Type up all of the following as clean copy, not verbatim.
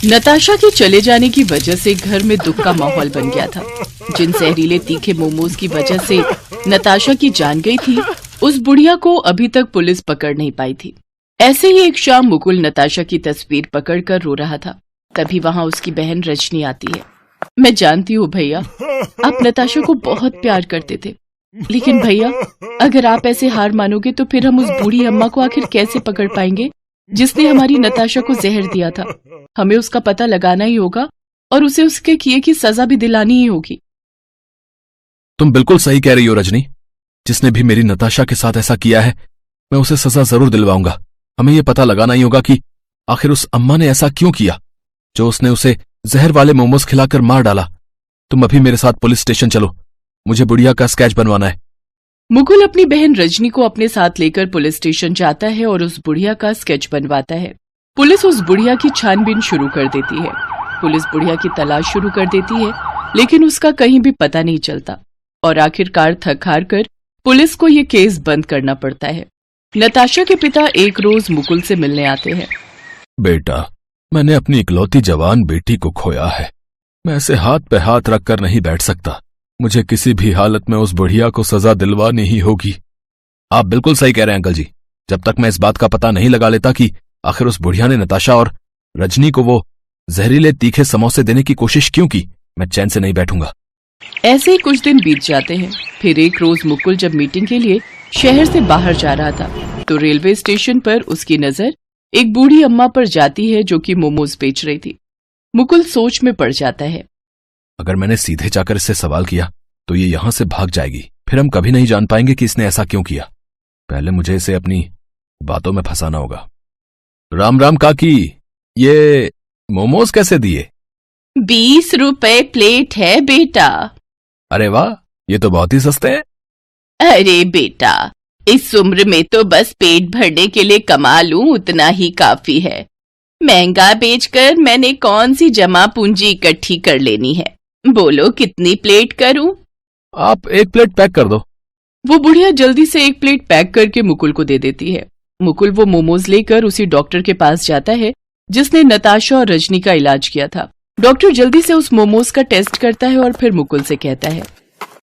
नताशा के चले जाने की वजह से घर में दुख का माहौल बन गया था। जिन जहरीले तीखे मोमोज की वजह से नताशा की जान गई थी, उस बुढ़िया को अभी तक पुलिस पकड़ नहीं पाई थी। ऐसे ही एक शाम मुकुल नताशा की तस्वीर पकड़कर रो रहा था। तभी वहाँ उसकी बहन रजनी आती है। मैं जानती हूँ भैया, आप नताशा को बहुत प्यार करते थे, लेकिन भैया अगर आप ऐसे हार मानोगे तो फिर हम उस बूढ़ी अम्मा को आखिर कैसे पकड़ पाएंगे जिसने हमारी नताशा को जहर दिया था। हमें उसका पता लगाना ही होगा और उसे उसके किए की सजा भी दिलानी ही होगी। तुम बिल्कुल सही कह रही हो रजनी। जिसने भी मेरी नताशा के साथ ऐसा किया है, मैं उसे सजा जरूर दिलवाऊंगा। हमें यह पता लगाना ही होगा कि आखिर उस अम्मा ने ऐसा क्यों किया जो उसने उसे जहर वाले मोमोज खिलाकर मार डाला। तुम अभी मेरे साथ पुलिस स्टेशन चलो, मुझे बुढ़िया का स्केच बनवाना है। मुकुल अपनी बहन रजनी को अपने साथ लेकर पुलिस स्टेशन जाता है और उस बुढ़िया का स्केच बनवाता है। पुलिस उस बुढ़िया की छानबीन शुरू कर देती है। पुलिस बुढ़िया की तलाश शुरू कर देती है, लेकिन उसका कहीं भी पता नहीं चलता और आखिरकार थक हार कर पुलिस को ये केस बंद करना पड़ता है। नताशा के पिता एक रोज मुकुल से मिलने आते हैं। बेटा, मैंने अपनी इकलौती जवान बेटी को खोया है। मैं ऐसे हाथ पे हाथ रखकर नहीं बैठ सकता। मुझे किसी भी हालत में उस बुढ़िया को सजा दिलवानी ही होगी। आप बिल्कुल सही कह रहे हैं अंकल जी। जब तक मैं इस बात का पता नहीं लगा लेता कि आखिर उस बुढ़िया ने नताशा और रजनी को वो जहरीले तीखे समोसे देने की कोशिश क्यों की, मैं चैन से नहीं बैठूंगा। ऐसे ही कुछ दिन बीत जाते हैं। फिर एक रोज मुकुल जब मीटिंग के लिए शहर से बाहर जा रहा था तो रेलवे स्टेशन पर उसकी नजर एक बूढ़ी अम्मा पर जाती है जो कि मोमोज बेच रही थी। मुकुल सोच में पड़ जाता है। अगर मैंने सीधे जाकर इससे सवाल किया तो ये यहां से भाग जाएगी। फिर हम कभी नहीं जान पाएंगे कि इसने ऐसा क्यों किया। पहले मुझे इसे अपनी बातों में फंसाना होगा। राम राम काकी, ये मोमोज कैसे दिए? 20 रुपए प्लेट है बेटा। अरे वाह, ये तो बहुत ही सस्ते हैं। अरे बेटा, इस उम्र में तो बस पेट भरने के लिए कमा लूं उतना ही काफी है। महंगा बेचकर मैंने कौन सी जमा पूंजी इकट्ठी कर लेनी है। बोलो कितनी प्लेट करूं? आप 1 प्लेट पैक कर दो। वो बुढ़िया जल्दी से 1 प्लेट पैक करके मुकुल को दे देती है। मुकुल वो मोमोज लेकर उसी डॉक्टर के पास जाता है जिसने नताशा और रजनी का इलाज किया था। डॉक्टर जल्दी से उस मोमोज का टेस्ट करता है और फिर मुकुल से कहता है,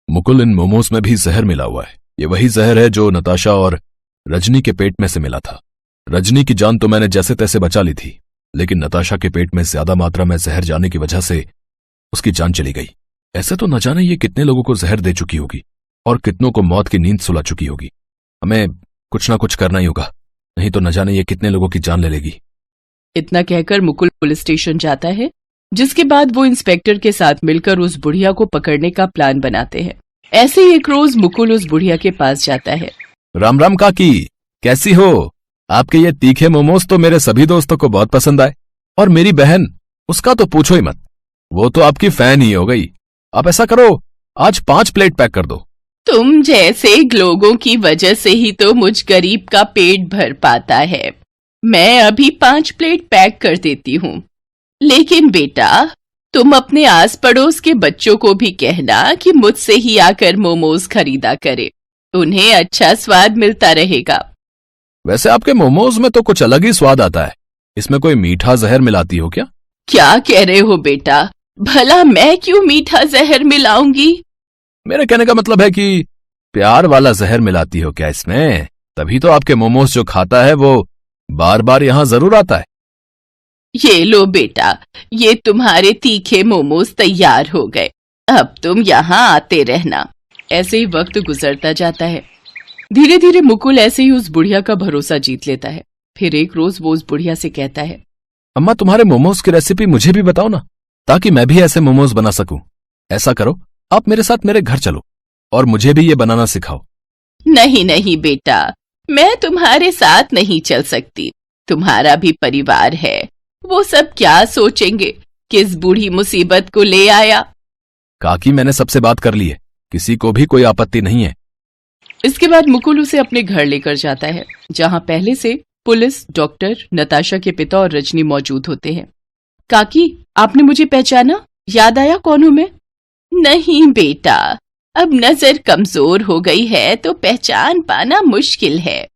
मुकुल, इन मोमोज में भी जहर मिला हुआ है। ये वही जहर है जो नताशा और रजनी के पेट में से मिला था। रजनी की जान तो मैंने जैसे तैसे बचा ली थी, लेकिन नताशा के पेट में ज्यादा मात्रा में जहर जाने की वजह से उसकी जान चली गई। ऐसे तो न जाने ये कितने लोगों को जहर दे चुकी होगी और कितनों को मौत की नींद सुला चुकी होगी। हमें कुछ ना कुछ करना ही होगा, नहीं तो न जाने ये कितने लोगों की जान ले लेगी। इतना कहकर मुकुल पुलिस स्टेशन जाता है, जिसके बाद वो इंस्पेक्टर के साथ मिलकर उस बुढ़िया को पकड़ने का प्लान बनाते हैं। ऐसे ही एक रोज मुकुल उस बुढ़िया के पास जाता है। राम राम काकी, कैसी हो? आपके ये तीखे मोमोज तो मेरे सभी दोस्तों को बहुत पसंद आए, और मेरी बहन, उसका तो पूछो ही मत। वो तो आपकी फैन ही हो गई। आप ऐसा करो, आज 5 प्लेट पैक कर दो। तुम जैसे लोगों की वजह से ही तो मुझ गरीब का पेट भर पाता है। मैं अभी 5 प्लेट पैक कर देती हूँ, लेकिन बेटा तुम अपने आस पड़ोस के बच्चों को भी कहना कि मुझसे ही आकर मोमोज खरीदा करे। उन्हें अच्छा स्वाद मिलता रहेगा। वैसे आपके मोमोज में तो कुछ अलग ही स्वाद आता है। इसमें कोई मीठा जहर मिलाती हो क्या? क्या कह रहे हो बेटा? भला मैं क्यों मीठा जहर मिलाऊंगी? मेरे कहने का मतलब है कि प्यार वाला जहर मिलाती हो क्या इसमें? तभी तो आपके मोमोज जो खाता है वो बार बार यहाँ जरूर आता है। ये लो बेटा, ये तुम्हारे तीखे मोमोज तैयार हो गए। अब तुम यहाँ आते रहना। ऐसे ही वक्त गुजरता जाता है। धीरे धीरे मुकुल ऐसे ही उस बुढ़िया का भरोसा जीत लेता है। फिर एक रोज वो उस बुढ़िया से कहता है, अम्मा, तुम्हारे मोमोज की रेसिपी मुझे भी बताओ ना, ताकि मैं भी ऐसे मोमोज बना सकूं। ऐसा करो, आप मेरे साथ मेरे घर चलो और मुझे भी ये बनाना सिखाओ। नहीं नहीं बेटा, मैं तुम्हारे साथ नहीं चल सकती। तुम्हारा भी परिवार है, वो सब क्या सोचेंगे, किस बूढ़ी मुसीबत को ले आया। काकी, मैंने सबसे बात कर ली है, किसी को भी कोई आपत्ति नहीं है। इसके बाद मुकुल उसे अपने घर लेकर जाता है, जहाँ पहले से पुलिस, डॉक्टर, नताशा के पिता और रजनी मौजूद होते हैं। काकी, आपने मुझे पहचाना? याद आया कौन हूं मैं? नहीं बेटा, अब नजर कमजोर हो गई है तो पहचान पाना मुश्किल है।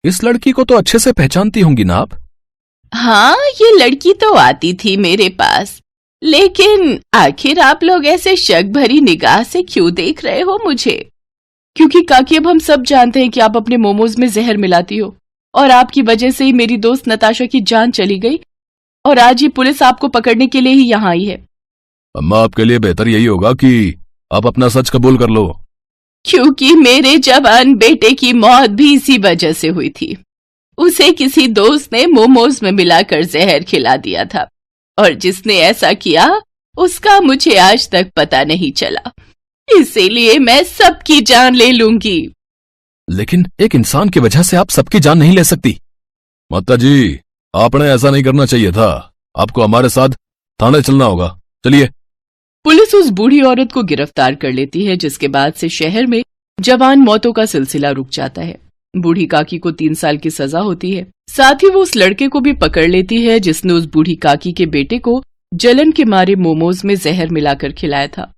इस लड़की को तो अच्छे से पहचानती होंगी ना आप? हाँ, ये लड़की तो आती थी मेरे पास, लेकिन आखिर आप लोग ऐसे शक भरी निगाह से क्यों देख रहे हो मुझे? क्योंकि काकी, अब हम सब जानते हैं कि आप अपने मोमोज में जहर मिलाती हो और आपकी वजह से ही मेरी दोस्त नताशा की जान चली गई और आज ये पुलिस आपको पकड़ने के लिए ही यहाँ आई है। अम्मा, आपके लिए बेहतर यही होगा कि आप अपना सच कबूल कर लो। क्योंकि मेरे जवान बेटे की मौत भी इसी वजह से हुई थी। उसे किसी दोस्त ने मोमोज में मिलाकर जहर खिला दिया था और जिसने ऐसा किया उसका मुझे आज तक पता नहीं चला। इसीलिए मैं सबकी जान ले लूंगी। लेकिन एक इंसान की वजह से आप सबकी जान नहीं ले सकती। माता जी, आपने ऐसा नहीं करना चाहिए था। आपको हमारे साथ थाने चलना होगा। चलिए। पुलिस उस बूढ़ी औरत को गिरफ्तार कर लेती है, जिसके बाद से शहर में जवान मौतों का सिलसिला रुक जाता है। बूढ़ी काकी को 3 साल की सजा होती है। साथ ही वो उस लड़के को भी पकड़ लेती है जिसने उस बूढ़ी काकी के बेटे को जलन के मारे मोमोज में जहर मिलाकर खिलाया था।